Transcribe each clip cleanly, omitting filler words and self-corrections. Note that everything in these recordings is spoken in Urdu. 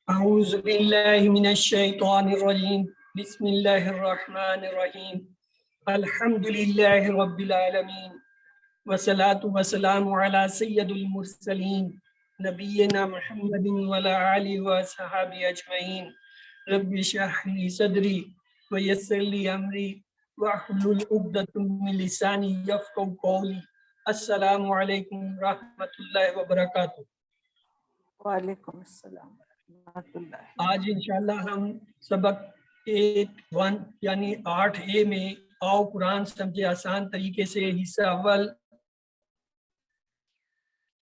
اعوذ باللہ من الشیطان الرجیم بسم اللہ الرحمن الرحیم الحمد للہ رب العالمین والصلاة والسلام علی سید المرسلین نبینا محمد وعلی آلہ وصحبہ اجمعین رب اشرح لی صدری ویسر لی امری واحلل عقدۃ من لسانی یفقهوا قولی. السلام علیکم ورحمۃ اللہ وبرکاتہ. وعلیکم السلام ورحمۃ اللہ. آج انشاءاللہ ہم سبق 8 یعنی 8A میں آؤ قرآن سمجھے آسان طریقے سے حصہ اول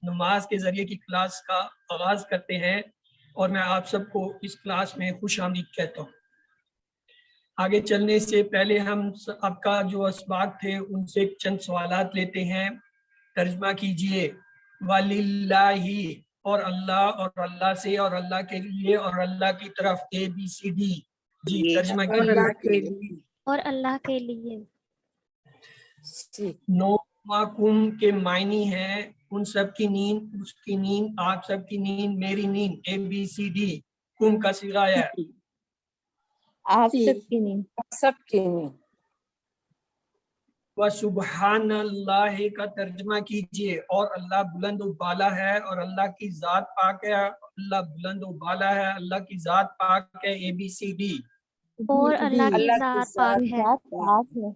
نماز کے ذریعے کی کلاس کا آغاز کرتے ہیں، اور میں آپ سب کو اس کلاس میں خوش آمدید کہتا ہوں. آگے چلنے سے پہلے ہم آپ کا جو اسباق تھے ان سے چند سوالات لیتے ہیں. ترجمہ کیجئے. وَلِلَّهِ اور اللہ، اور اللہ سے، اور اللہ کے لیے، اور اللہ کی طرف. ABCD. جی ترجمہ کیجئے. اور اللہ کے لیے. نومکم کے معنی ہے ان سب کی نیند، اس کی نیند، آپ سب کی نیند، میری نیند. ABCD. کم کا صیغہ ہے آپ سب کی نیند. سب کی نیند. وَسُبْحَانَ اللَّهِ کا ترجمہ کیجئے. اور اللہ بلند و بالا ہے، اور اللہ کی ذات پاک ہے. اللہ بلند و بالا ہے، اللہ کی ذات پاک ہے. ABCD. اور اللہ کی ذات پاک ہے.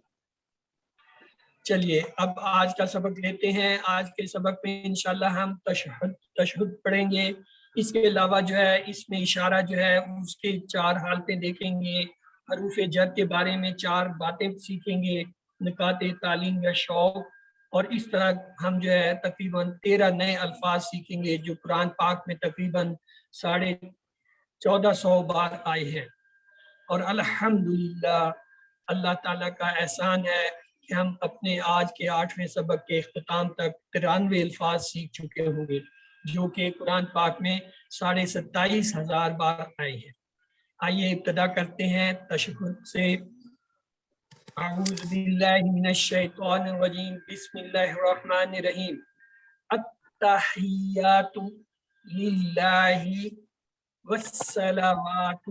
چلیے اب آج کا سبق لیتے ہیں. آج کے سبق میں انشاءاللہ ہم تشہد پڑھیں گے. اس کے علاوہ جو ہے اس میں اشارہ جو ہے اس کے 4 حالتیں دیکھیں گے. حروف جر کے بارے میں 4 باتیں سیکھیں گے. نکات تعلیم یا شوق. اور اس طرح ہم جو ہے تقریباً 13 نئے الفاظ سیکھیں گے جو قرآن پاک میں تقریباً 1450 بار آئے ہیں. اور الحمدللہ اللہ تعالیٰ کا احسان ہے کہ ہم اپنے آج کے 8ویں سبق کے اختتام تک 93 الفاظ سیکھ چکے ہوں گے جو کہ قرآن پاک میں 27,500 بار آئے ہیں. آئیے ابتدا کرتے ہیں تشہد سے. اعوذ باللہ من الشیطان الرجیم بسم اللہ الرحمن الرحیم. التحیات للہ والصلوات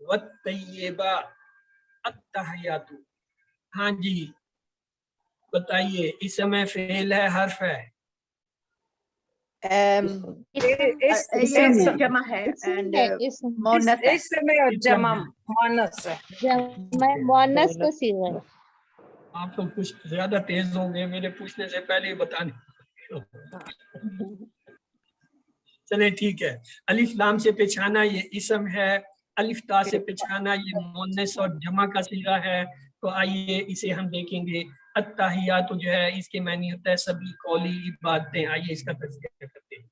والطیبات. التحیات. ہاں جی بتائیے. اسم ہے، فعل ہے، حرف ہے؟ جمع ہے مؤنث کا صیغہ ہے. آپ تو کچھ زیادہ تیز ہوں گے، میرے پوچھنے سے پہلے ہی بتانے. چلیں ٹھیک ہے. الف لام سے پہچانا یہ اسم ہے، الف تا سے پہچانا یہ مؤنث اور جمع کا صیغہ ہے. تو آئیے اسے ہم دیکھیں گے. التحیات جو ہے اس کے معنی ہوتا ہے سبھی قولی عبادتیں. آئیے اس کا تذکرہ کرتے ہیں.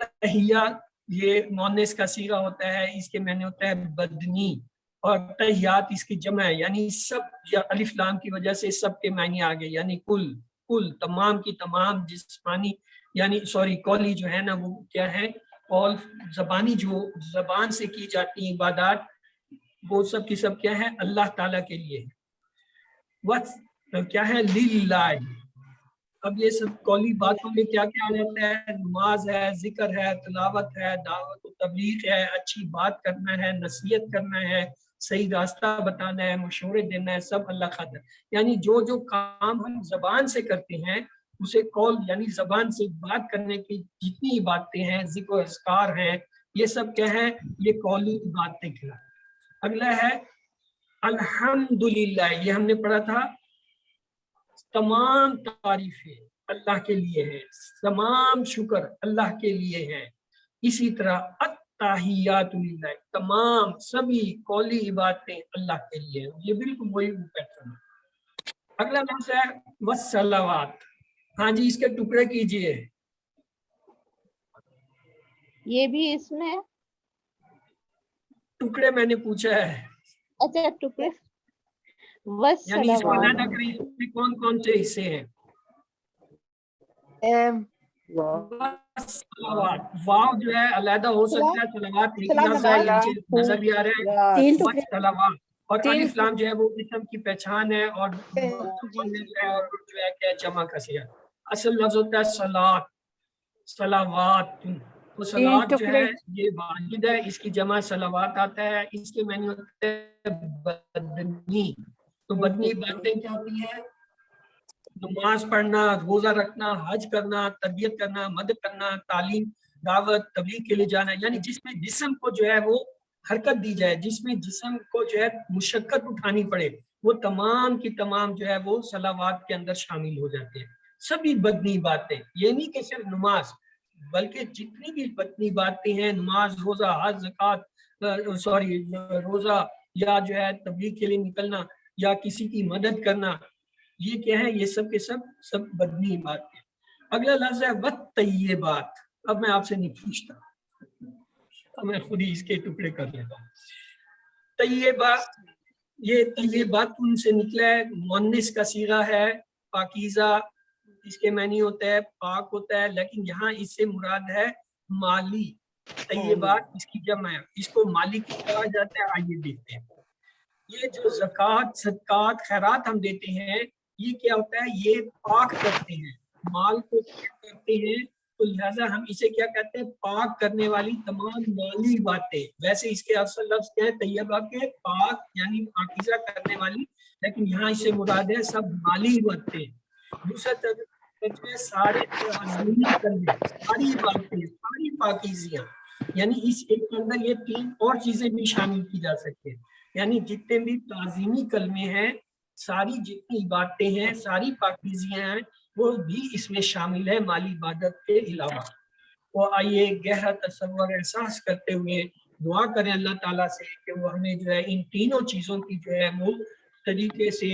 تحیات یہ مؤنث کا صیغہ ہوتا ہے، اس کے معنی ہوتا ہے بدنی. اور تحیات اس کی جمع ہے، یعنی سب، یا الف لام کی وجہ سے سب کے معنی آ گئے، یعنی کل تمام کی تمام جسمانی یعنی قولی جو ہے نا وہ کیا ہے، قول زبانی جو زبان سے کی جاتی ہیں عبادات وہ سب کی سب کیا ہے اللہ تعالیٰ کے لیے ہے. کیا ہے للہ. اب یہ سب قولی باتوں میں کیا کیا رہتا ہے؟ نماز ہے، ذکر ہے، تلاوت ہے، دعوت و تبلیغ ہے، اچھی بات کرنا ہے، نصیحت کرنا ہے، صحیح راستہ بتانا ہے، مشورے دینا ہے، سب اللہ خاطر. یعنی جو کام ہم زبان سے کرتے ہیں اسے قول یعنی زبان سے بات کرنے کی جتنی باتیں ہیں، ذکر و اذکار ہیں، یہ سب کیا ہے، یہ قولی باتیں کہلاتی. اگلا ہے الحمدللہ. یہ ہم نے پڑھا تھا تمام تعریفیں اللہ کے لیے ہیں، تمام شکر اللہ کے لیے ہیں. اسی طرح التحیات للہ، تمام سبھی قولی عبادتیں اللہ کے لیے ہیں. یہ بالکل وہی پیٹرن ہے. اگلا لفظ ہے والصلوات. ہاں جی اس کے ٹکڑے کیجئے. یہ بھی اس میں ٹکڑے میں نے پوچھا ہے. اچھا ٹکڑے. یعنی اس کو علیحدہ کریں، اس میں کون کون سے حصے ہیں؟ واو جو ہے علیحدہ ہو سکتا ہے، صلوات ایک لفظ ہے، نیچے نظر بھی آ رہا ہے صلوات. اور الف لام جو ہے وہ اسم کی پہچان ہے، اور جو ہے کیا جمع کا صیغہ. اصل لفظ ہوتا ہے صلات، صلوات. تو صلات جو ہے یہ واحد ہے، اس کی جمع صلوات آتا ہے، اس کے معنی ہوتے ہیں بدنی. تو بدنی باتیں کیا ہوتی ہیں؟ نماز پڑھنا، روزہ رکھنا، حج کرنا، تربیت کرنا، مدد کرنا، تعلیم، دعوت، تبلیغ کے لیے جانا، یعنی جس میں جسم کو جو ہے وہ حرکت دی جائے، جس میں جسم کو جو ہے مشقت اٹھانی پڑے، وہ تمام کی تمام جو ہے وہ صلوات کے اندر شامل ہو جاتے ہیں. سبھی بدنی باتیں، یہ نہیں کہ صرف نماز، بلکہ جتنی بھی بدنی باتیں ہیں، نماز، روزہ، حج، زکوٰۃ، روزہ یا جو ہے تبلیغ کے لیے نکلنا یا کسی کی مدد کرنا، یہ کیا ہے؟ یہ سب کے سب بدنی باتیں. اگلا لفظ ہے والطیبات. اب میں آپ سے نہیں پوچھتا، اب میں خود ہی اس کے ٹکڑے کر لیتا ہوں. طیبہ، یہ طیبات ان سے نکلا ہے، مؤنث کا صیغہ ہے. پاکیزہ اس کے معنی ہوتا ہے پاک ہوتا ہے، لیکن یہاں اس سے مراد ہے مالی. طیبات اس کی جمع ہے، اس کو مالی کیوں کہا جاتا ہے؟ آئیے دیکھتے ہیں. یہ جو زکوٰۃ، صدقات، خیرات ہم دیتے ہیں، یہ کیا ہوتا ہے؟ یہ پاک کرتے ہیں، مال کو پاک کرتے ہیں. تو لہٰذا ہم اسے کیا کہتے ہیں؟ پاک کرنے والی تمام مالی باتیں. ویسے اس کے اصل لفظ کیا ہے؟ طیبہ کے پاک یعنی پاکیزہ کرنے والی، لیکن یہاں اسے مراد ہے سب مالی باتیں. دوسرا ترجمہ سارے تعظیمی کلمے، ساری باتیں، ساری پاکیزیاں، یعنی اس ایک کے اندر یہ تین اور چیزیں بھی شامل کی جا سکتی ہیں. یعنی جتنے بھی تعظیمی کلمے ہیں، ساری جتنی باتیں ہیں، ساری پاکیزیاں ہیں، وہ بھی اس میں شامل ہے مالی عبادت کے علاوہ. تو آئیے گہرا تصور احساس کرتے ہوئے دعا کریں اللہ تعالیٰ سے کہ وہ ہمیں جو ہے ان تینوں چیزوں کی جو ہے وہ طریقے سے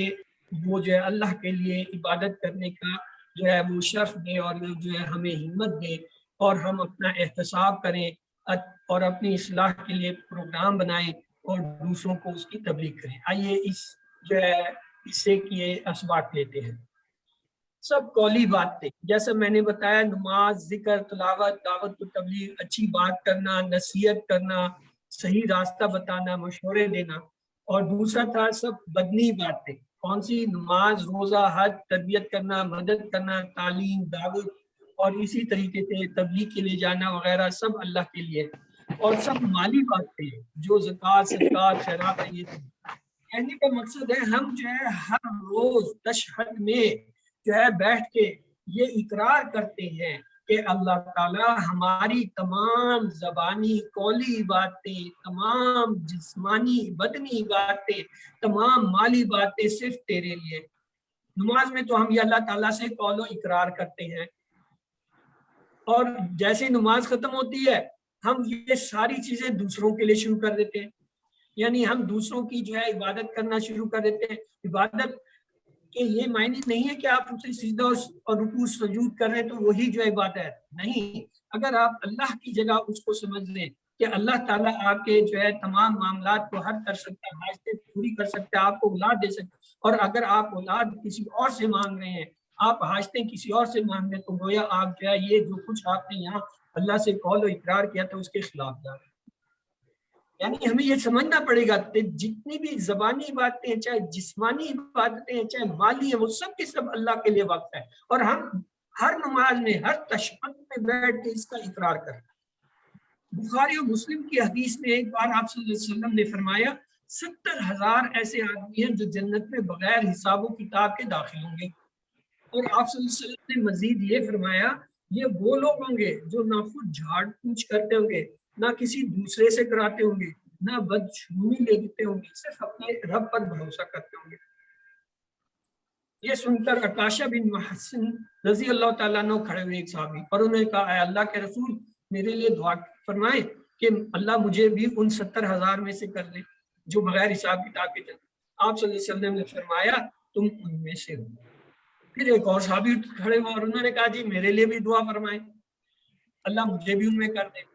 وہ جو ہے اللہ کے لیے عبادت کرنے کا جو ہے وہ شرف دے، اور جو ہے ہمیں ہمت دے، اور ہم اپنا احتساب کریں اور اپنی اصلاح کے لیے پروگرام بنائیں اور دوسروں کو اس کی تبلیغ کریں. آئیے اس جو ہے اس سے کیے اسباق لیتے ہیں. سب قولی بات تھے، جیسا میں نے بتایا، نماز، ذکر، تلاوت، دعوت و تبلیغ، اچھی بات کرنا، نصیحت کرنا، صحیح راستہ بتانا، مشورے دینا. اور دوسرا تھا سب بدنی باتیں. کون سی؟ نماز، روزہ، حج، تربیت کرنا، مدد کرنا، تعلیم، دعوت، اور اسی طریقے سے تبلیغ کے لیے جانا وغیرہ، سب اللہ کے لیے. اور سب مالی باتیں جو زکوٰۃ، صدقات، خیرات. یہ کہنے کا مقصد ہے ہم جو ہے ہر روز تشہد میں جو ہے بیٹھ کے یہ اقرار کرتے ہیں کہ اللہ تعالیٰ ہماری تمام زبانی قولی باتیں، تمام جسمانی بدنی باتیں، تمام مالی باتیں صرف تیرے لیے. نماز میں تو ہم یہ اللہ تعالیٰ سے قول و اقرار کرتے ہیں، اور جیسے نماز ختم ہوتی ہے ہم یہ ساری چیزیں دوسروں کے لیے شروع کر دیتے ہیں. یعنی ہم دوسروں کی جو ہے عبادت کرنا شروع کر دیتے ہیں. عبادت کہ یہ معنی نہیں ہے کہ آپ اسے سجدہ اور رکوع سجود کر رہے ہیں تو وہی جو عبادت ہے، نہیں. اگر آپ اللہ کی جگہ اس کو سمجھ لیں کہ اللہ تعالیٰ آپ کے جو ہے تمام معاملات کو حل کر سکتا ہے، حاجتیں پوری کر سکتا ہے، آپ کو اولاد دے سکتا ہے، اور اگر آپ اولاد کسی اور سے مانگ رہے ہیں، آپ حاجتیں کسی اور سے مانگ رہے ہیں، تو گویا آپ جو ہے یہ جو کچھ آپ نے یہاں اللہ سے قول و اقرار کیا تھا اس کے خلاف جا رہے ہیں. یعنی ہمیں یہ سمجھنا پڑے گا کہ جتنی بھی زبانی باتیں ہیں، چاہے جسمانی باتیں ہیں، چاہے مالی ہیں، وہ سب کے سب اللہ کے لیے وقت ہے. اور ہم ہر نماز میں، ہر تشہد میں بیٹھ کے اس کا اقرار کریں. بخاری اور مسلم کی حدیث میں ایک بار آپ صلی اللہ علیہ وسلم نے فرمایا 70,000 ایسے آدمی ہیں جو جنت میں بغیر حساب و کتاب کے داخل ہوں گے. اور آپ صلی اللہ علیہ وسلم نے مزید یہ فرمایا یہ وہ لوگ ہوں گے جو نہ خود جھاڑ پوچھ کرتے ہوں گے، نہ کسی دوسرے سے کراتے ہوں گے، نہ بدشگونی لیتے ہوں گے، صرف اپنے رب پر بھروسہ کرتے ہوں گے. یہ سن کر عکاشہ بن محسن رضی اللہ تعالیٰ عنہ کھڑے ہوئے ایک صحابی، اور انہوں نے کہا اے اللہ کے رسول میرے لیے دعا فرمائیں کہ اللہ مجھے بھی ان 70,000 میں سے کر لے جو بغیر حساب کتاب کے چلتے. آپ صلی اللہ علیہ وسلم نے فرمایا تم ان میں سے ہو. پھر ایک اور صحابی کھڑے ہوئے اور انہوں نے کہا جی میرے لیے بھی دعا فرمائیں، اللہ مجھے بھی ان میں کر دے.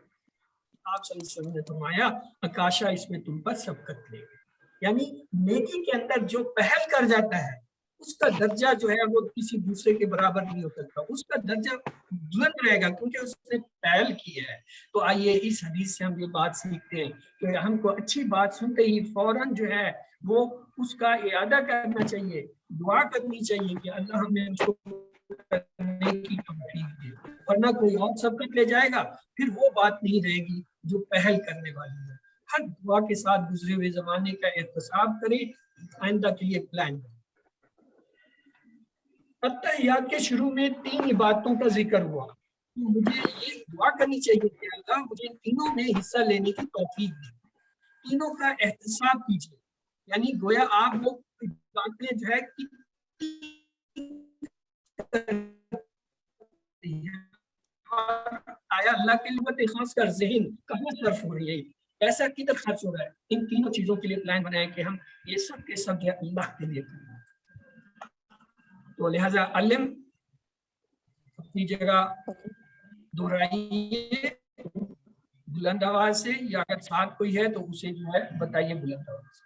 آپ صلی اللہ علیہ وسلم نے فرمایا عکاشہ اس میں تم پر سبقت لے گا. یعنی نیکی کے اندر جو پہل کر جاتا ہے اس کا درجہ جو ہے وہ کسی دوسرے کے برابر نہیں ہو سکتا، اس کا درجہ بلند رہے گا کیونکہ اس نے پہل کی ہے. تو آئیے اس حدیث سے ہم یہ بات سیکھتے ہیں کہ ہم کو اچھی بات سنتے ہی فوراً جو ہے وہ اس کا اعادہ کرنا چاہیے، دعا کرنی چاہیے کہ اللہ ہمیں اس کو کرنے کی توفیق دے، ورنہ کوئی اور سبقت لے جائے گا، پھر وہ بات نہیں رہے گی جو پہل کرنے والی ہے۔ ہر دعا کے ساتھ گزرے ہوئے زمانے کا احتساب کریں، آئندہ کے لیے پلان کریں۔ اتحیات کے شروع میں 3 عبادتوں کا ذکر ہوا، مجھے یہ دعا کرنی چاہیے کہ اللہ مجھے تینوں میں حصہ لینے کی توفیق دے، تینوں کا احتساب کیجیے، یعنی گویا آپ لوگ باتیں جو ہے آیا اللہ کے لیے خاص کر ذہن کہاں صرف ہو رہی ہے، پیسہ کدھر خرچ ہو رہا ہے، ان تینوں چیزوں کے لیے پلان بنائیں کہ ہم یہ سب کے سب جو ہے اللہ کے لیے کریں۔ تو لہذا علم اپنی جگہ دہرائیے بلند آواز سے، یا اگر ساتھ کوئی ہے تو اسے جو ہے بتائیے بلند آواز سے۔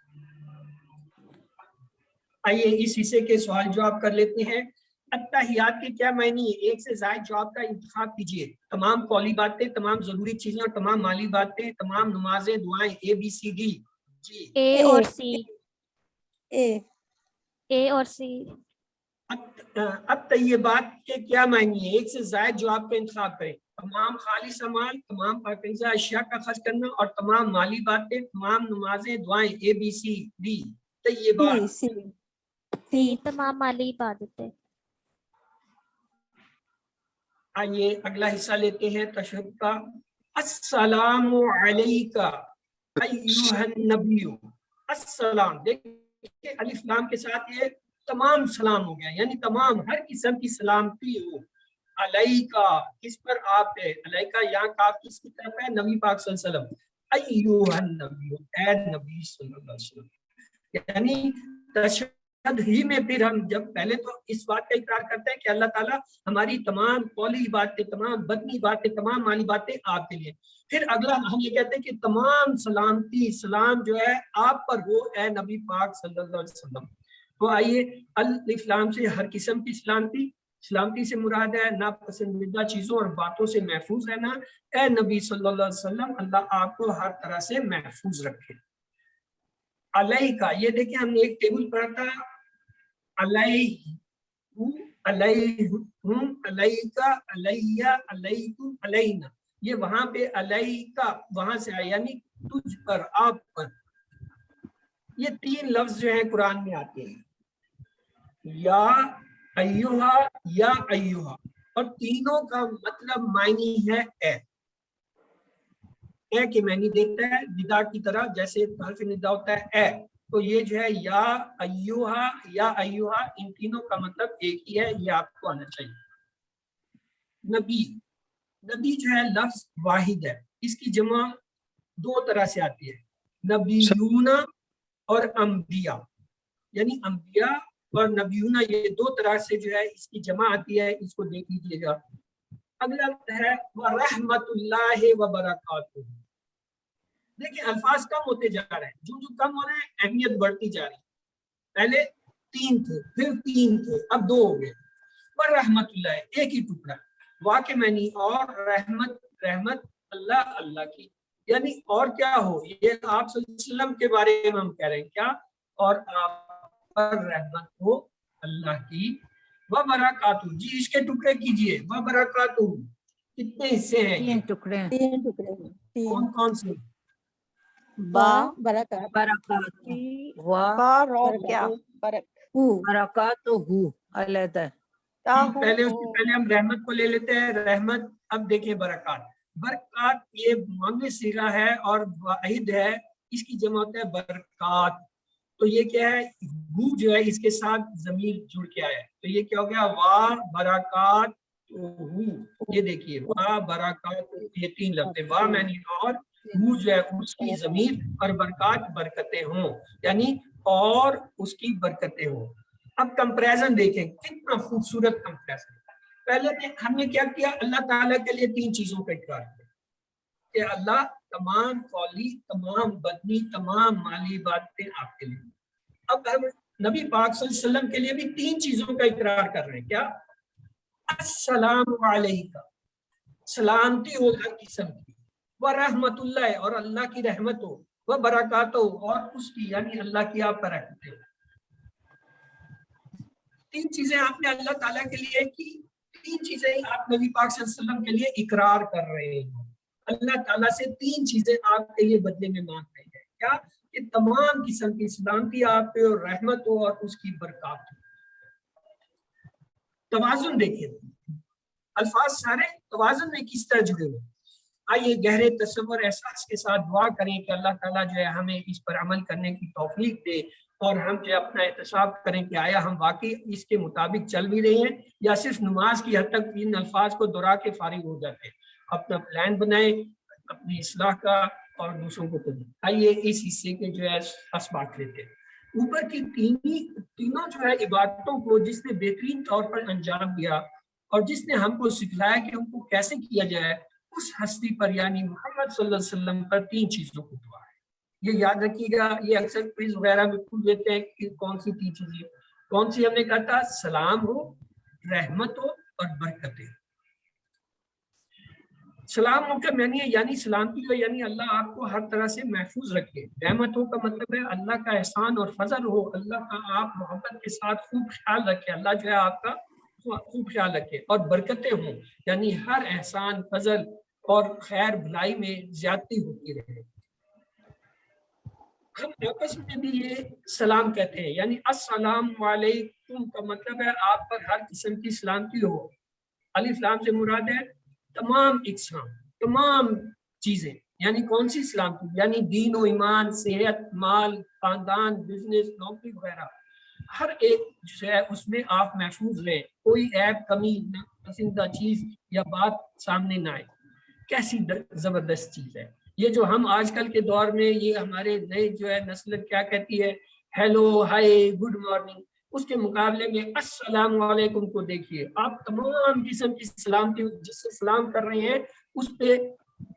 آئیے اس حصے کے سوال جواب کر لیتے ہیں۔ اتحیات کے کیا معنی ہے؟ ایک سے زائد جواب کا انتخاب کیجیے۔ تمام قولی باتیں، تمام ضروری چیزیں اور تمام مالی باتیں، تمام نمازیں، دعائیں، اے بی سی ڈی۔ جی اے اور سی، اے اور سی۔ الطیبات کے کیا معنی ہے؟ ایک سے زائد جواب کا انتخاب کریں۔ تمام خالص اعمال، تمام پاکیزہ اشیاء کا خرچ کرنا اور تمام مالی باتیں، تمام نمازیں، دعائیں، اے بی سی ڈی۔ طیبات سی، تمام مالی عبادتیں۔ آئیے اگلا حصہ لیتے ہیں تشہد کا۔ السلام علیکہ ایھا النبی۔ السلام، دیکھیں الف لام کے ساتھ یہ تمام سلام ہو گیا، یعنی تمام ہر قسم کی سلامتی ہو علیکہ، کس پر؟ آپ ہے۔ علیکہ یہاں کاف کس کی طرف ہے؟ نبی پاک صلی اللہ علیہ وسلم۔ ایھا النبی، اے نبی صلی اللہ علیہ وسلم، یعنی تشہد ہی میں پھر ہم جب پہلے تو اس بات کا اقرار کرتے ہیں کہ اللہ تعالیٰ ہماری تمام قولی باتیں، تمام بدنی باتیں، تمام مالی باتیں آپ کے لیے، پھر اگلا ہم یہ کہتے ہیں کہ تمام سلامتی، سلام جو ہے آپ پر ہو اے نبی پاک صلی اللہ علیہ وسلم۔ تو آئیے الف لام سے ہر قسم کی سلامتی، سلامتی سے مراد ہے ناپسندیدہ چیزوں اور باتوں سے محفوظ رہنا۔ اے نبی صلی اللہ علیہ وسلم، اللہ آپ کو ہر طرح سے محفوظ رکھے۔ علیہ کا یہ دیکھیں ہم نے ایک ٹیبل پڑھا تھا، علیہ، علیہم، علیکہ، علیہ، علیکم، علینا، یہ وہاں پہ علیکہ وہاں سے آیا، یعنی تجھ پر، آپ پر۔ یہ 3 لفظ جو ہیں قرآن میں آتے ہیں، یا ایھا، یا ایھا، اور تینوں کا مطلب معنی ہے اے۔ اے کے معنی دیتا ہے ندا کی طرح، جیسے حرف ندا ہوتا ہے اے، تو یہ جو ہے یا ایھا، یا ایھا، ان تینوں کا مطلب ایک ہی ہے، یہ آپ کو آنا چاہیے۔ نبی، نبی جو ہے لفظ واحد ہے، اس کی جمع 2 طرح سے آتی ہے، نبیون اور انبیاء، یعنی انبیاء اور نبیون، یہ 2 طرح سے جو ہے اس کی جمع آتی ہے، اس کو دیکھ لیجیے گا۔ اگلا ہے وَرَحْمَةُ اللَّهِ وَبَرَكَاتُهُ۔ دیکھیں الفاظ کم ہوتے جا رہے ہیں، جو کم ہو رہے ہیں اہمیت بڑھتی جا رہی ہے۔ پہلے 3 تھے، پھر 3 تھے، اب 2 ہو گئے۔ وَرَحْمَةُ اللَّهِ، ایک ہی ٹکڑا، وا کے معنی اور رحمت، رحمت اللہ، اللہ کی، یعنی اور کیا ہو، یہ آپ صلی اللہ علیہ وسلم کے بارے میں ہم کہہ رہے ہیں، کیا؟ اور آپ پر رحمت ہو اللہ کی۔ وَبَرَكَاتُهُ، جی اس کے ٹکڑے کیجئے۔ وَبَرَكَاتُهُ، کتنے حصے ہیں؟ 3 ٹکڑے، 3 ٹکڑے، کون کون سے؟ با، برکات، با رو کیا، برکات، علیحدہ۔ پہلے اس سے پہلے ہم رحمت کو لے لیتے ہیں، رحمت۔ اب دیکھیں برکات، برکات یہ معاملے صیغہ ہے اور واحد ہے، اس کی جمع ہوتا ہے برکات، تو یہ کیا ہے؟ ہو جو ہے اس کے ساتھ ضمیر جڑ کے آیا ہے، تو یہ کیا ہو گیا؟ وا برکات ہو، یہ دیکھیے وا برکات، یہ 3 لفظ ہیں، وا معنی اور، ہو جو ہے اس کی ضمیر، اور برکات برکتیں ہوں، یعنی اور اس کی برکتیں ہوں۔ اب کمپریزن دیکھیں، کتنا خوبصورت کمپریزن۔ پہلے ہم نے کیا کیا؟ اللہ تعالیٰ کے لیے 3 چیزوں کا اقرار کیا کہ اللہ تمام قولی، تمام بدنی، تمام مالی باتیں آپ کے لیے۔ اب ہم نبی پاک صلی اللہ علیہ وسلم کے لیے بھی 3 چیزوں کا اقرار کر رہے ہیں، کیا؟ السلام علیکہ، سلامتی ہو ہر قسم کی، ورحمت اللہ، اور اللہ کی رحمت ہو، وبرکاتہ، اور اس کی یعنی اللہ کی آپ پر رحمت ہو۔ تین چیزیں آپ نے اللہ تعالیٰ کے لیے کی، تین چیزیں آپ نبی پاک صلی اللہ علیہ وسلم کے لیے اقرار کر رہے ہیں. اللہ تعالیٰ سے تین چیزیں آپ کے لیے بدلے میں مانگ رہے ہیں. کیا؟ کہ تمام قسم کی سلامتی آپ پہ اور رحمت ہو اور اس کی برکات ہو. توازن دیکھیے، الفاظ سارے توازن میں کس طرح جڑے ہوئے. آئیے گہرے تصور احساس کے ساتھ دعا کریں کہ اللہ تعالیٰ جو ہے ہمیں اس پر عمل کرنے کی توفیق دے، اور ہم جو اپنا احتساب کریں کہ آیا ہم واقعی اس کے مطابق چل بھی رہے ہیں یا صرف نماز کی حد تک ان الفاظ کو دہرا کے فارغ ہو جاتے ہیں. اپنا پلان بنائیں اپنی اصلاح کا اور دوسروں کو کریں. آئیے اس حصے کے جو ہے اسباق لیتے ہیں. اوپر کی تینوں جو ہے عبادتوں کو جس نے بہترین طور پر انجام دیا اور جس نے ہم کو سکھلایا کہ ان کو کیسے کیا جائے، اس ہستی پر یعنی محمد صلی اللہ علیہ وسلم پر تین چیزوں کو دعا ہے. یہ یاد رکھیے گا، یہ اکثر کوئز وغیرہ میں پوچھ دیتے ہیں کہ کون سی تین چیزیں، کون سی؟ ہم نے کہا تھا سلام ہو، رحمت ہو اور برکتیں. سلام ہو کا معنی ہے یعنی سلامتی ہو، یعنی اللہ آپ کو ہر طرح سے محفوظ رکھے. رحمت ہو کا مطلب ہے اللہ کا احسان اور فضل ہو، اللہ کا آپ محبت کے ساتھ خوب خیال رکھے، اللہ جو ہے آپ کا خوب خیال رکھے. اور برکتیں ہوں یعنی ہر احسان، فضل اور خیر بھلائی میں زیادتی ہوتی رہے. ہم آپس میں بھی یہ سلام کہتے ہیں، یعنی السلام علیکم کا مطلب ہے آپ پر ہر قسم کی سلامتی ہو. الف لام سے مراد ہے تمام اقسام، تمام چیزیں. یعنی کون سی سلامتی؟ یعنی دین و ایمان، صحت، مال، خاندان، بزنس، نوکری وغیرہ ہر ایک جو ہے اس میں آپ محفوظ رہیں، کوئی عیب، کمی، ناپسندیدہ چیز یا بات سامنے نہ آئے. کیسی زبردست چیز ہے یہ جو ہم آج کل کے دور میں، یہ ہمارے نئے جو ہے نسل کیا کہتی ہے، ہیلو، ہائی، گڈ مارننگ. اس کے مقابلے میں السلام علیکم کو دیکھیے، آپ تمام قسم کی سلامتی جس سے سلام کر رہے ہیں اس پہ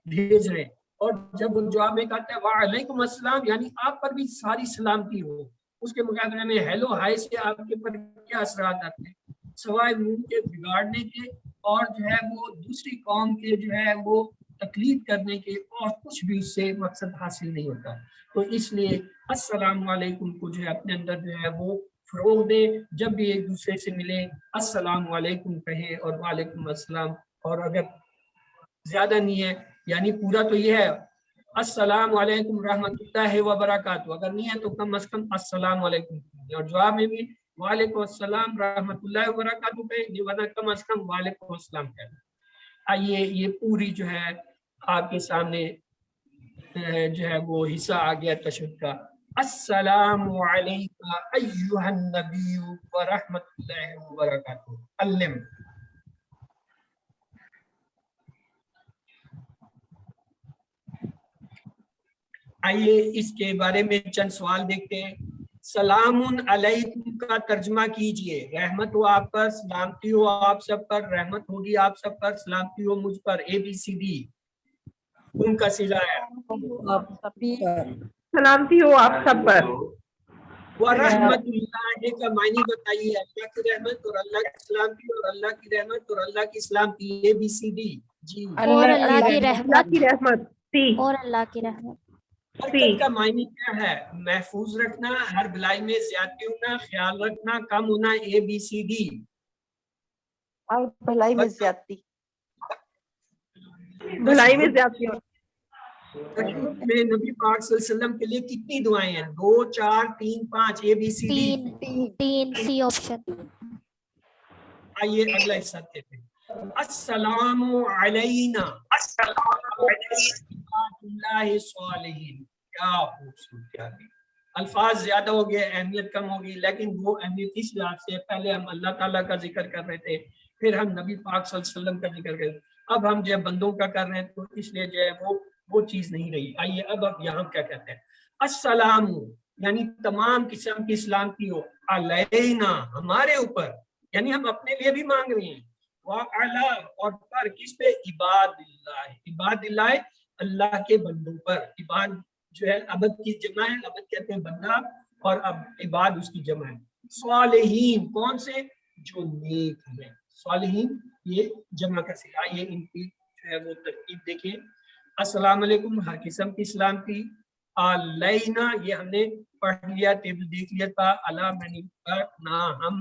بھیج رہے ہیں. اور جب جواب میں کہتے ہیں وعلیکم السلام یعنی آپ پر بھی ساری سلامتی ہو. اس کے مقابلے میں ہیلو، ہائی سے آپ کے پر کیا اثرات آتے ہیں؟ سوائے منہ کے بگاڑنے کے اور جو ہے وہ دوسری قوم کے جو ہے وہ تقلید کرنے کے، اور کچھ بھی اس سے مقصد حاصل نہیں ہوتا. تو اس لیے السلام علیکم کو جو ہے اپنے اندر جو ہے وہ فروغ دے. جب بھی ایک دوسرے سے ملیں السلام علیکم کہیں اور وعلیکم السلام. اور اگر زیادہ نہیں ہے یعنی پورا تو یہ ہے السلام علیکم رحمۃ اللہ وبرکاتہ، اگر نہیں ہے تو کم از کم السلام علیکم. اور جواب میں بھی وعلیکم السلام رحمۃ اللہ وبرکاتہ کہیں، ورنہ کم از کم وعلیکم السلام کہیں. آئیے یہ پوری جو ہے آپ کے سامنے جو ہے وہ حصہ آ گیا تشہد کا. السلام علیکم ایھا النبی ورحمۃ اللہ وبرکاتہ. علم. آئیے اس کے بارے میں چند سوال دیکھتے ہیں. سلام علیکم کا ترجمہ کیجئے. رحمت ہو آپ پر، سلامتی ہو آپ سب پر، رحمت ہوگی آپ سب پر، سلامتی ہو مجھ پر. ABCD ان کا صیغہ ہے. سلامتی ہو آپ سب پر. ورحمت اللہ کا معنی بتائیے. اللہ کی رحمت اور اللہ کی سلامتی اور اللہ کی رحمت اور اللہ کی سلامتی. ABCD. جی. اور اللہ کی اللہ رحمت. کی رحمت. اور اللہ کی رحمت. برکت کا معنی کیا ہے؟ محفوظ رکھنا، ہر بلائی میں زیادتی ہونا، خیال رکھنا، کم ہونا. ABCD. اور بھلائی میں زیادتی. بھلائی میں زیادتی. میں نبی پاک صلی اللہ علیہ وسلم کے لیے کتنی دعائیں ہیں؟ 2، 4، 3، 5. ABCD. 3 سی آپشن. آئیے اگلا حصہ دیکھتے ہیں. السلام علینا اللہ صالحین. کیا خوبصورت ہے. الفاظ زیادہ ہو گئے، اہمیت کم ہوگی، لیکن وہ اہمیت اس لحاظ سے پہلے ہم اللہ تعالیٰ کا ذکر کر رہے تھے، پھر ہم نبی پاک صلی اللہ علیہ وسلم کا ذکر کر رہے تھے، اب ہم جو ہے بندوں کا کر رہے ہیں، تو اس لیے جو ہے وہ چیز نہیں رہی. آئیے اب یہاں کیا کہتے ہیں. السلام یعنی تمام قسم کی سلامتی ہو، علینا ہمارے اوپر، یعنی ہم اپنے لیے بھی مانگ رہے ہیں، وعلی اور پر کس پہ؟ عباد اللہ. عباد اللہ اللہ کے بندوں پر. عباد جو ہے عبد کی جمع ہے، عبد کہتے ہیں بندہ، اور اب عباد اس کی جمع ہے. صالحین کون سے؟ جو نیک ہیں. صالحین یہ جمع کا صیغہ. یہ ان کی جو ہے وہ ترکیب دیکھیں. السلام علیکم ہر قسم کی سلامتی. علینا یہ ہم نے پڑھ لیا، ٹیبل دیکھ لیا تھا. اللہ میں نے نہ ہم.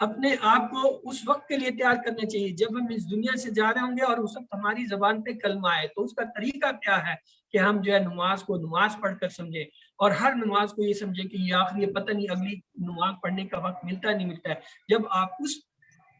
اپنے آپ کو اس وقت کے لیے تیار کرنا چاہیے جب ہم اس دنیا سے جا رہے ہوں گے اور اس وقت ہماری زبان پہ کلمہ آئے، تو اس کا طریقہ کیا ہے کہ ہم جو ہے نماز کو نماز پڑھ کر سمجھیں، اور ہر نماز کو یہ سمجھیں کہ یہ آخری پتہ نہیں اگلی نماز پڑھنے کا وقت ملتا نہیں ملتا ہے۔ جب آپ اس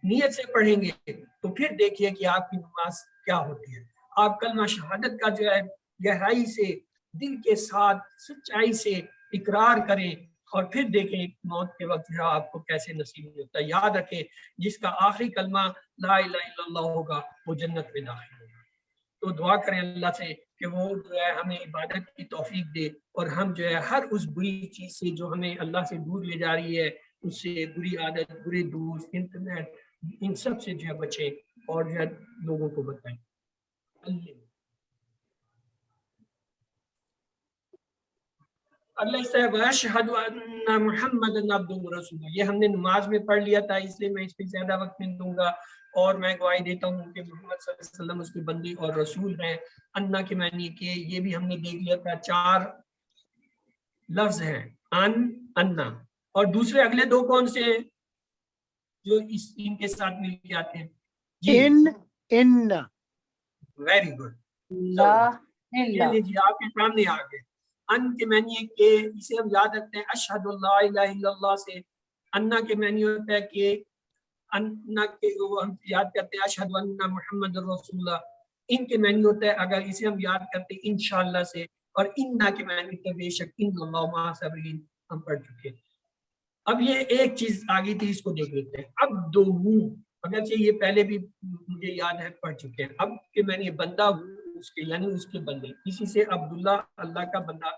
نیت سے پڑھیں گے تو پھر دیکھیے کہ آپ کی نماز کیا ہوتی ہے۔ آپ کلمہ شہادت کا جو ہے گہرائی سے دل کے ساتھ سچائی سے اقرار کریں، اور پھر دیکھیں موت کے وقت جو آپ کو کیسے نصیب ہوتا ہے۔ یاد رکھیں جس کا آخری کلمہ لا الہ الا اللہ ہوگا وہ جنت میں داخل ہوگا۔ تو دعا کریں اللہ سے کہ وہ جو ہے ہمیں عبادت کی توفیق دے، اور ہم جو ہے ہر اس بری چیز سے جو ہمیں اللہ سے دور لے جا رہی ہے، اس سے بری عادت، برے دوست، انٹرنیٹ، ان سب سے جو ہے بچیں اور جو ہے لوگوں کو بتائیں۔ اللہ سے وَأَشْهَدُ أَنَّ مُحَمَّدًا عَبْدُهُ وَرَسُولُهُ، یہ ہم نے نماز میں پڑھ لیا تھا، اس لیے میں اس پہ زیادہ وقت نہیں دوں گا، اور میں گواہی دیتا ہوں کہ محمد صلی اللہ علیہ وسلم اس کے بندے اور رسول ہیں۔ انا کے معنی کہ یہ بھی ہم نے دیکھ لیا تھا، 4 لفظ ہیں، انا، اور دوسرے اگلے 2 کون سے ہیں جو ان کے ساتھ مل کے آتے ہیں؟ جی ان ویری گڈ، لا جی آپ کے سامنے آ گئے۔ ان کے معنی ہے کہ اسے ہم یاد رکھتے ہیں اشہد اللہ الہ الا اللہ سے۔ انا کے معنی ہوتا ہے کہ انا کے وہ ہم یاد کرتے ہیں اشہد ان محمد رسول اللہ۔ ان کے معنی ہوتا ہے اگر اسے ہم یاد کرتے ہیں انشاءاللہ سے، اور انا کے معنی ہوتا ہے بے شک ان اللہ مع الصابرین، ہم پڑھ چکے ہیں۔ اب یہ ایک چیز آگئی تھی، اس کو دیکھ لیتے ہیں۔ اب دو اگرچہ یہ پہلے بھی مجھے یاد ہے پڑھ چکے ہیں۔ اب کہ میں نے بندہ ہوں اس کے، یعنی اس کے بندے، اسی سے عبداللہ اللہ کا بندہ،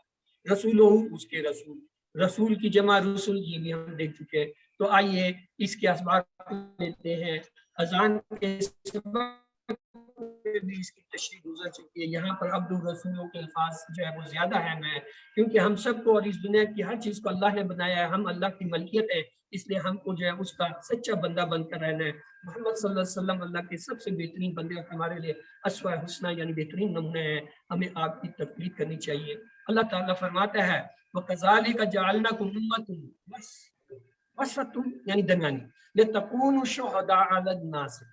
رسول ہوں اس کے رسول، رسول کی جمع رسول، یہ بھی ہم دیکھ چکے ہیں۔ تو آئیے اس کے اسباق لیتے ہیں۔ اذان کے سبب بھی اس کی تشریح گزر چکی ہے، یہاں پر عبد الرسولوں کے الفاظ جو ہے وہ زیادہ اہم ہے، کیونکہ ہم سب کو اور اس دنیا کی ہر چیز کو اللہ نے بنایا ہے، ہم اللہ کی ملکیت ہے، اس لیے ہم کو جو ہے اس کا سچا بندہ بن کر رہنا ہے۔ محمد صلی اللہ علیہ وسلم اللہ کے سب سے بہترین بندے، اور ہمارے لیے اسوہ حسنہ یعنی بہترین نمونہ ہے، ہمیں آپ کی تقلید کرنی چاہیے۔ اللہ تعالیٰ فرماتا ہے وَكَذَلِكَ جَعَلْنَاكُمْ أُمَّةً وَسَطًا یعنی درمیانی لِتَكُونُوا شُهَدَاءَ عَلَى النَّاسِ،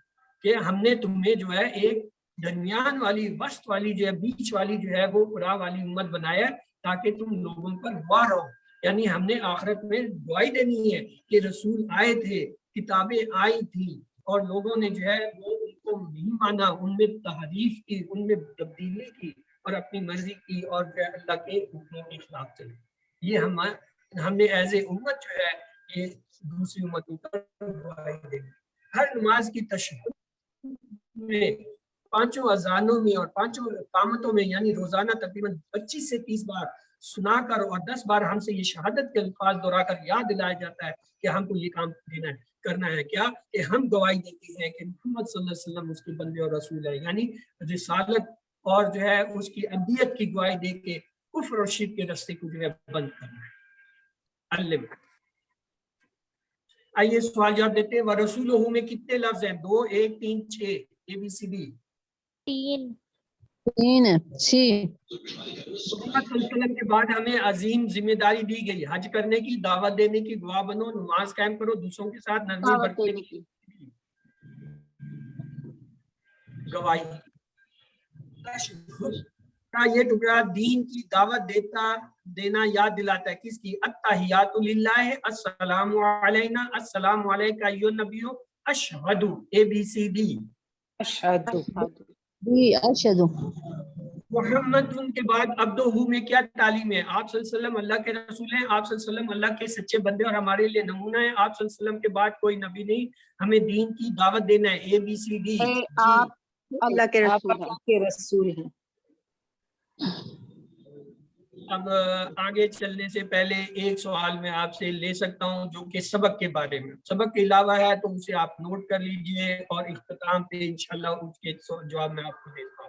کہ ہم نے تمہیں جو ہے ایک درمیان والی، وسط والی جو ہے، بیچ والی جو ہے وہ راہ والی امت بنایا تاکہ تم لوگوں پر گواہ رہو۔ یعنی ہم نے آخرت میں گواہی دینی ہے کہ رسول آئے تھے، کتابیں آئی تھیں، اور لوگوں نے جو ہے وہ ان کو نہیں مانا، ان میں تحریف کی، ان میں تبدیلی کی، اور اپنی مرضی کی، اور جو ہے اللہ کے حکموں کے خلاف چلے۔ یہ ہم نے ایز اے امت جو ہے یہ دوسری امتوں پر گواہی دینی۔ ہر نماز کی تشہد میں، 5 اذانوں میں اور 5 اقامتوں میں، یعنی روزانہ تقریباً 25 سے 30 بار سنا کر اور 10 بار ہم سے یہ شہادت کے الفاظ دہرا کر یاد دلایا جاتا ہے کہ ہم کو یہ کام دینا ہے، کرنا ہے کیا کہ ہم گواہی دیتے ہیں کہ محمد صلی اللہ علیہ وسلم اس کے بندے اور رسول ہے، یعنی رسالت اور جو ہے اس کی انبیت کی گواہی دے کے کفر اور شرک کے راستے کو جو ہے بند کرنا ہے۔ علم آئیے سوال جواب دیتے ہیں۔ وَرَسُولُهُ میں کتنے لفظ ہیں؟ 2 1 3 6 ABCD 3 محمد محمد صلی اللہ علیہ وسلم کے بعد ہمیں عظیم ذمہ داری دی گئی، حج کرنے کی، دعوت دینے کی، گواہ بنو، نماز قائم کرو، دوسروں کے ساتھ نرمی برتنے کی، گواہی۔ کا یہ ٹکڑا دین کی دعوت دینا یاد دلاتا ہے، کس کی؟ التحیات للہ، السلام علینا، السلام علیکہ ایھا النبی، اشہد، ABCD اشہد اشہد محمد ان کے بعد عبدہ میں کیا تعلیم ہے؟ آپ صلی اللہ علیہ وسلم اللہ کے رسول ہیں، آپ صلی اللہ علیہ وسلم اللہ کے سچے بندے اور ہمارے لیے نمونہ ہیں، آپ صلی اللہ علیہ وسلم کے بعد کوئی نبی نہیں، ہمیں دین کی دعوت دینا ہے، ABCD۔ آپ اللہ کے رسول ہیں۔ اللہ کے رسول ہیں۔ اب آگے چلنے سے پہلے ایک سوال میں آپ سے لے سکتا ہوں جو کہ سبق کے بارے میں، سبق کے علاوہ ہے تو اسے آپ نوٹ کر لیجئے، اور اختتام پہ انشاءاللہ اس کے جواب میں آپ کو دیتا ہوں۔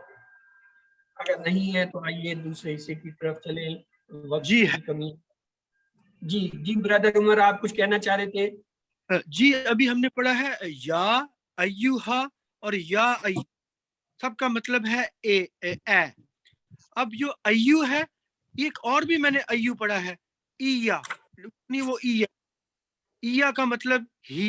اگر نہیں ہے تو آئیے دوسرے حصے کی طرف چلیں، وقت جی کی کمی۔ جی برادر عمر، آپ کچھ کہنا چاہ رہے تھے؟ جی ابھی ہم نے پڑھا ہے یا ایوہا اور یا ای، سب کا مطلب ہے اے۔ اب جو ایو ہے، ایک اور بھی میں نے ایو پڑھا ہے، اییا، وہ اییا کا مطلب ہی،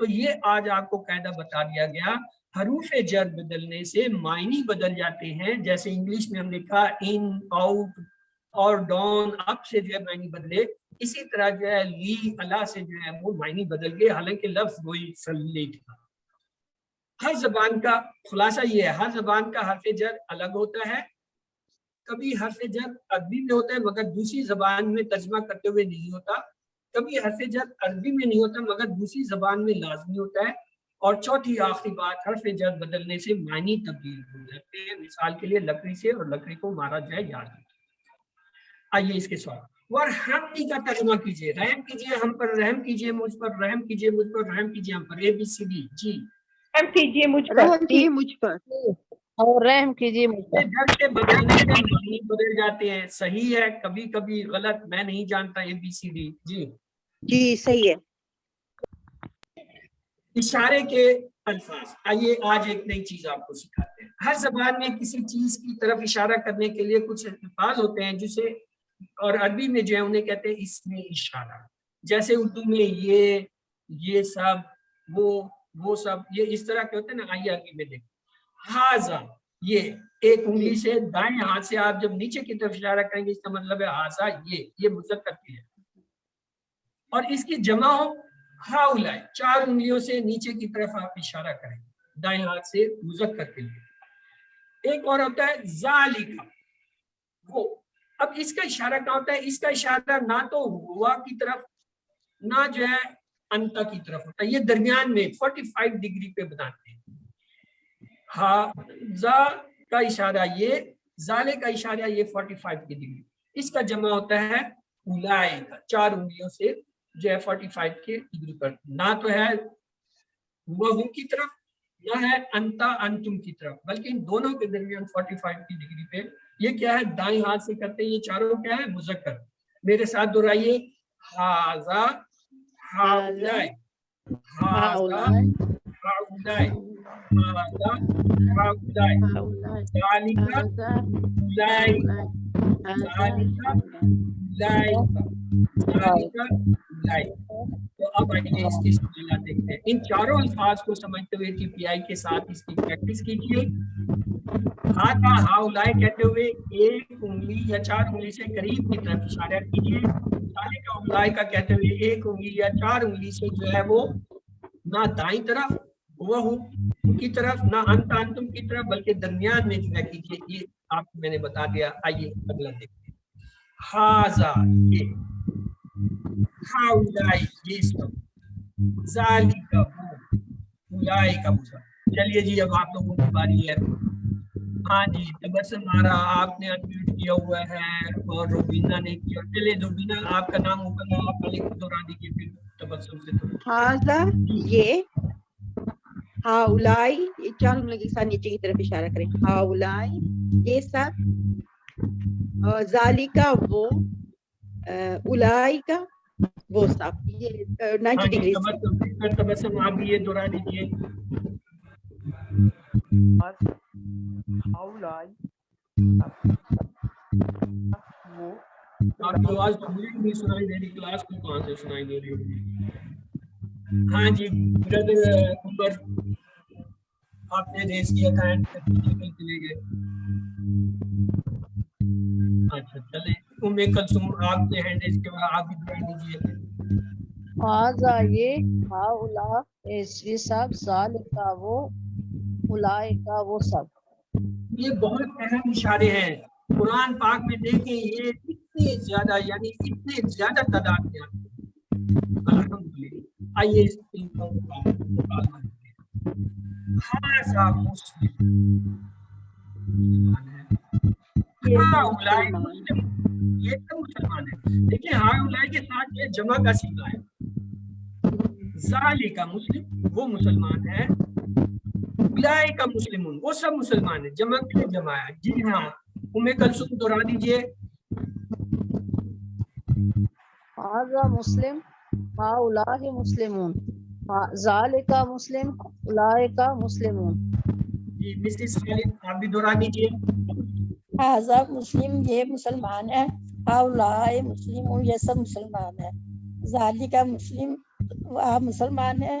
تو یہ آج آپ کو قاعدہ بتا دیا گیا. حروف جر بدلنے سے معنی بدل جاتے ہیں. جیسے انگلش میں ہم نے کہا ان، آؤٹ اور ڈون، اپ سے جو ہے معنی بدلے، اسی طرح جو ہے لی، اللہ سے جو ہے وہ معنی بدل گئے، حالانکہ لفظ وہی صلی تھا. ہر زبان کا خلاصہ یہ ہے، ہر زبان کا حرف جر الگ ہوتا ہے. کبھی حرف جر عربی میں ہوتا ہے مگر دوسری زبان میں ترجمہ کرتے ہوئے نہیں ہوتا. کبھی حرف جر عربی میں نہیں ہوتا مگر دوسری زبان میں لازمی ہوتا ہے. اور چوتھی آخری بات، حرف جر بدلنے سے معنی تبدیل ہو جاتے ہیں. مثال کے لیے لکڑی سے اور لکڑی کو مارا جائے یاد رکھیں. آئیے اس کے سوال. ورحمنی کا ترجمہ کیجئے، رحم کیجئے ہم پر، رحم کیجئے مجھ پر، رحم کیجئے مجھ پر، رحم کیجئے ہم پر. اے بی سی ڈی. جی رحم کیجیے مجھ پر. رحم کیجیے مجھ پر. اور رحم کیجیے مجھ پر. جر سے بدلنے سے معنی بدل جاتے ہیں. صحیح ہے، کبھی کبھی غلط، میں نہیں جانتا. اے بی سی ڈی. جی جی صحیح ہے. اشارے کے الفاظ. آئیے آج ایک نئی چیز آپ کو سکھاتے ہیں. ہر زبان میں کسی چیز کی طرف اشارہ کرنے کے لیے کچھ الفاظ ہوتے ہیں جسے، اور عربی میں جو ہے انہیں کہتے ہیں اس میں اشارہ. جیسے اردو میں یہ سب، وہ سب، یہ اس طرح کے ہوتے ہیں نا. آئیے عربی میں دیکھیں. ہاذا، یہ ایک انگلی سے دائیں ہاتھ سے آپ جب نیچے کی طرف اشارہ کریں گے اس کا مطلب ہے ہاذا، یہ مذکر کی ہے. اور اس کی جمع ہو ہاؤلائے، 4 انگلیوں سے نیچے کی طرف آپ اشارہ کریں دائیں ہاتھ سے مذکر کے لیے. ایک اور ہوتا ہے ذالک، وہ. اب اس کا اشارہ کہاں ہوتا ہے؟ اس کا اشارہ نہ تو ہوا کی طرف نہ جو ہے انتا کی طرف ہوتا ہے، یہ درمیان میں 45 ڈگری پہ بناتے ہیں. زا کا اشارہ یہ، زالے کا اشارہ یہ 45 کی ڈگری. اس کا جمع ہوتا ہے اولائے کا، 4 انگلیوں سے جو ہے 45 کے ڈگری پر. نہ تو ہے وہ کی طرف نہ ہے انتا انتم کی طرف، بلکہ ان دونوں کے درمیان 45 کی ڈگری پہ. یہ کیا ہے؟ دائیں ہاتھ سے کرتے ہیں. یہ چاروں کیا ہے؟ مذکر. میرے ساتھ دہرائیے. ہاذا، ہاؤلائے، ہاذا، ہاؤلائے، ہاذا، ہاؤلائے، ذالک، اولئک، ذالک، اولئک، ذالک، اولئک. تو اب آئیے اس کی استعمالات دیکھتے ہیں. ان چاروں الفاظ کو سمجھتے ہوئے ٹی پی آئی کے ساتھ اس کی پریکٹس کیجیے. ہاتھا ہاؤلائے کہتے ہوئے ایک انگلی یا 4 انگلی سے قریب کی طرف اشارہ کیجیے. ذالک اولئک کا کہتے ہوئے ایک انگلی یا 4 انگلی سے جو ہے وہ نہ دائیں طرف وہ کی طرف نہ انتا انتم کی طرف بلکہ درمیان میں جو ہے کیجیے. یہ آپ کو میں نے بتا دیا. آئیے اگلا دیکھتے ہیں. ہاذا، یہ، ہاؤلائے، یہ سب، ذالک، وہ، اولئک، وہ. چلیے جی اب آپ لوگوں کی باری ہے. ہاں جی تبسم آ رہا، آپ نے انمیوٹ کیا ہوا ہے اور روبینہ نے کیا. چلے روبینہ آپ کا نام اوپر آپ لکھ دورا دیجیے پھر تبسم سے. ہاذا، یہ، ہاؤلائی، یہ 4 انگلیوں کے ساتھ نیچے کی طرف اشارہ کریں. ہاؤلائی، یہ سب، ذالکا، وہ، اولئکا، وہ سب. یہ 90 ڈگری. تبسم آپ بھی یہ دورا دیجیے. آپ کی آواز تو مجھے نہیں سنائی دے رہی، کلاس کو کہاں سے سنائی دے رہی ہوگی؟ ہاں جی بردر عمر آپ نے ریز کیا تھا چلے گئے. اچھا چلے ام کلثوم آپ نے ہینڈ ریز کیا، آپ بھی دعا دیجیے. ہاذا، یہ، ہاؤلا، یہ سب، ذالک، وہ، اولئک، وہ سب. یہ بہت اہم اشارے ہیں. قرآن پاک میں دیکھیں یہ اتنے زیادہ، یعنی اتنے زیادہ تعداد میں آتے ہیں. الحمدللہ. آئیے اس کو ہاذا مسلم، یہ تو مسلمان ہے. دیکھیں ہاؤلائے کے ساتھ یہ جمع کا صیغہ ہے. ذالک مسلم، وہ مسلمان ہے. اولئک مسلمون، وہ سب مسلمان ہیں. جمع کے لیے جمع ہے. جی ہاں ام کلثوم دہرا دیجیے. ہاذا مسلم، ہاؤلاء مسلمون، ذالک مسلم، اولئک مسلمون. جی مسز خالد آپ بھی دہرا دیجیے. ہاذا مسلم، یہ مسلمان ہے. ہاؤلاء مسلمون، یہ سب مسلمان ہیں. ذالک مسلم، وہ مسلمان ہے.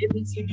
ABCD।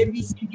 ABCD।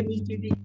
ABCD।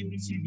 ABCD।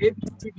ABCD।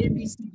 ABCD।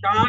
4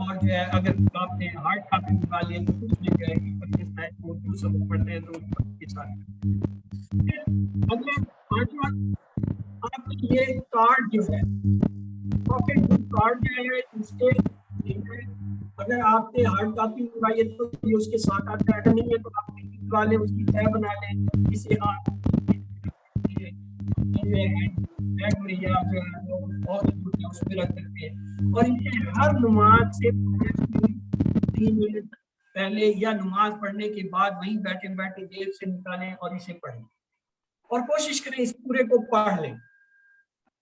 اور جو ہے اگر آپ نے ہارڈ کاپی نکال لیا تو کچھ نہیں جائے گی، اپنے سائز کو جو سب پڑھتے ہیں تو اس کے ساتھ اگلا پانچواں آپ کے یہ کارڈ جو ہے پاکٹ کارڈ جو ہے اس کے اگر آپ نے ہارڈ کاپی منگوائی ہے تو یہ اس کے ساتھ آتا ہے، اگر نہیں ہے تو آپ نکال لیں، اس کی طے بنا لیں، اسے آپ بیگ میں یا جو ہے وہ بہت اس میں رکھ سکتے ہیں، اور اسے ہر نماز سے 3 منٹ پہلے یا نماز پڑھنے کے بعد وہیں بیٹھے بیٹھے جیب سے نکالیں اور اسے پڑھیں، اور کوشش کریں اس پورے کو پڑھ لیں۔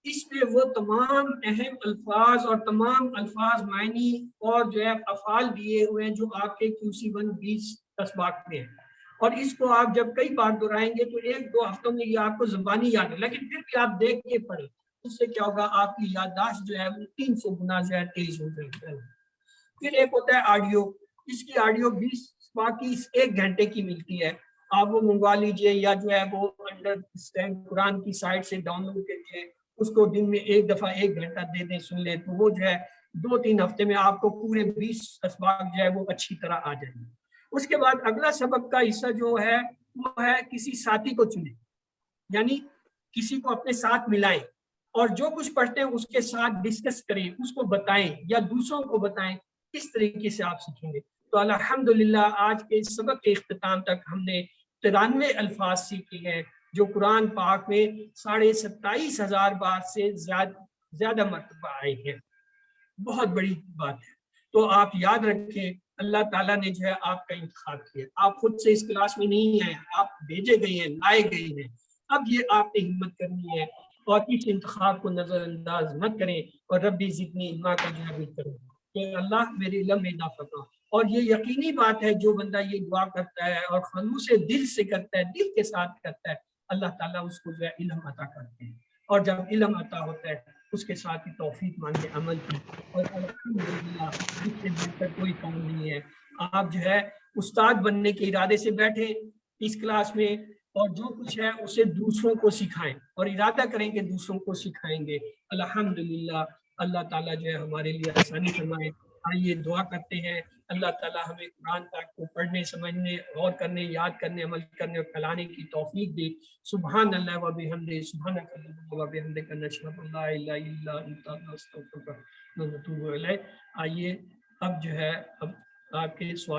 اس میں وہ تمام اہم الفاظ اور تمام الفاظ معنی اور جو ہے افعال دیے ہوئے ہیں جو آپ کے QC1 20 اسباق میں ہیں، اور اس کو آپ جب کئی بار دہرائیں گے تو 1-2 ہفتوں میں یہ آپ کو زبانی یاد ہے، لیکن پھر بھی آپ دیکھ کے پڑھیں، اس سے کیا ہوگا آپ کی یادداشت جو ہے وہ 300 گنا جو ہے تیز ہو جائے گی۔ پھر ایک ہوتا ہے آڈیو، اس کی آڈیو 20 اسباق کی 1 گھنٹے کی ملتی ہے، آپ وہ منگوا لیجئے یا جو ہے وہ انڈرسٹینڈ قرآن کی سائٹ سے ڈاؤن لوڈ کیجئے، اس کو دن میں 1 دفعہ 1 گھنٹہ دے دیں، سن لیں، تو وہ جو ہے 2-3 ہفتے میں آپ کو پورے 20 اسباق جو ہے وہ اچھی طرح آ جائیں گے۔ اس کے بعد اگلا سبق کا حصہ جو ہے وہ ہے کسی ساتھی کو چنیں، یعنی کسی کو اپنے ساتھ ملائیں اور جو کچھ پڑھتے ہیں اس کے ساتھ ڈسکس کریں، اس کو بتائیں یا دوسروں کو بتائیں، کس طریقے سے آپ سیکھیں گے۔ تو الحمدللہ آج کے سبق کے اختتام تک ہم نے 93 الفاظ سیکھے ہیں جو قرآن پاک میں 27,500 بار سے زیادہ مرتبہ آئے ہیں، بہت بڑی بات ہے۔ تو آپ یاد رکھیں اللہ تعالیٰ نے جو ہے آپ کا انتخاب کیا، آپ خود سے اس کلاس میں نہیں ہیں، آپ بھیجے گئے ہیں، لائے گئے ہیں، اب یہ آپ نے ہمت کرنی ہے اور اس انتخاب کو نظر انداز مت کریں، اور ربی زدنی علما کا جو ہے کریں کہ اللہ میرے علم میں اضافہ کرو۔ اور یہ یقینی بات ہے جو بندہ یہ دعا کرتا ہے اور خلوص دل سے کرتا ہے، دل کے ساتھ کرتا ہے، اللہ تعالیٰ اس کو جو ہے علم عطا کرتے ہیں، اور جب علم عطا ہوتا ہے اس کے ساتھ ہی توفیق مانگے عمل کی، اور الحمدللہ اس سے بہتر کوئی کام نہیں ہے۔ آپ جو ہے استاد بننے کے ارادے سے بیٹھے اس کلاس میں، اور جو کچھ ہے اسے دوسروں کو سکھائیں، اور ارادہ کریں کہ دوسروں کو سکھائیں گے۔ الحمدللہ اللہ تعالیٰ جو ہے ہمارے لیے آسانی فرمائے۔ آئیے دعا کرتے ہیں اللہ تعالیٰ ہمیں قرآن پاک کو پڑھنے، سمجھنے، غور کرنے، یاد کرنے، عمل کرنے اور پھیلانے کی توفیق دے۔ سبحان اللہ و بحمدہ، سبحانک اللہم و بحمدک، نشہد ان لا الہ الا انت، نستغفرک و نتوب الیک۔ آئیے اب جو ہے اب آپ کے سوال